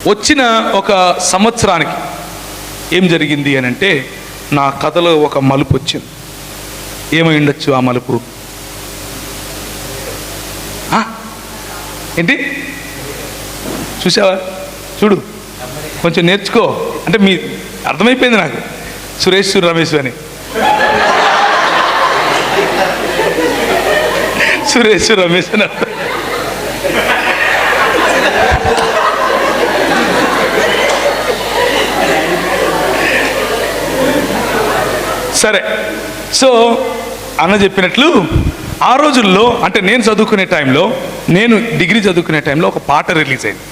వచ్చిన ఒక సంవత్సరానికి ఏం జరిగింది అని అంటే నా కథలో ఒక మలుపు వచ్చింది. ఏమై ఉండొచ్చు ఆ మలుపు? ఏంటి చూసావా? చూడు, కొంచెం నేర్చుకో. అంటే మీ అర్థమైపోయింది నాకు, సురేష్ రమేష్ అని. సురేష్ రమేష్ అని అర్థం. సరే, సో అన్న చెప్పినట్లు ఆ రోజుల్లో, అంటే నేను చదువుకునే టైంలో, నేను డిగ్రీ చదువుకునే టైంలో ఒక పాట రిలీజ్ అయింది.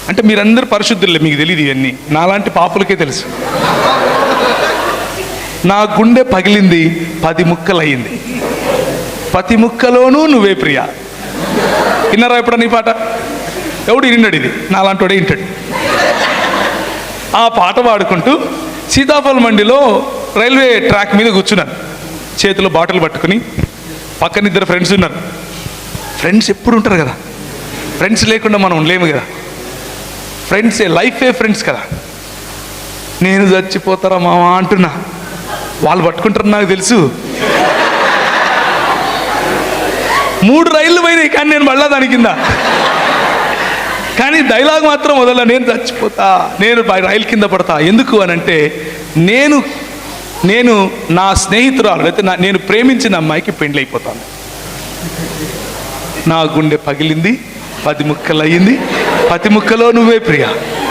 అంటే మీరందరూ పరిశుద్ధులే, మీకు తెలియదు ఇవన్నీ, నాలాంటి పాపులకే తెలుసు. నా గుండె పగిలింది 10 ముక్కలయ్యింది, 10 ముక్కలోనూ నువ్వే ప్రియా. విన్నారా ఎప్పుడన్నా ఈ పాట? ఎవడు విన్నాడు? ఇది నాలాంటి వాడే వింటాడు. ఆ పాట పాడుకుంటూ సీతాఫల్ మండిలో రైల్వే ట్రాక్ మీద కూర్చున్నాను, చేతిలో బాటిల్ పట్టుకుని. పక్కన 2 ఫ్రెండ్స్ ఉన్నారు. ఫ్రెండ్స్ ఎప్పుడు ఉంటారు కదా, ఫ్రెండ్స్ లేకుండా మనం లేము కదా. ఫ్రెండ్సే లైఫే, ఫ్రెండ్స్ కదా. నేను చచ్చిపోతారా మావా అంటున్నా, వాళ్ళు పట్టుకుంటారు నాకు తెలుసు. 3 రైళ్ళు పోయినాయి, కానీ నేను మళ్ళా దాని కింద. కానీ డైలాగ్ మాత్రం వదల, నేను చచ్చిపోతా, నేను రైలు కింద పడతా. ఎందుకు అని అంటే నేను నా స్నేహితురాలు, లేకపోతే నేను ప్రేమించిన అమ్మాయికి పెండ్లి అయిపోతాను. నా గుండె పగిలింది, 10 ముక్కలు అయ్యింది, 10 ముక్కలో నువ్వే ప్రియా.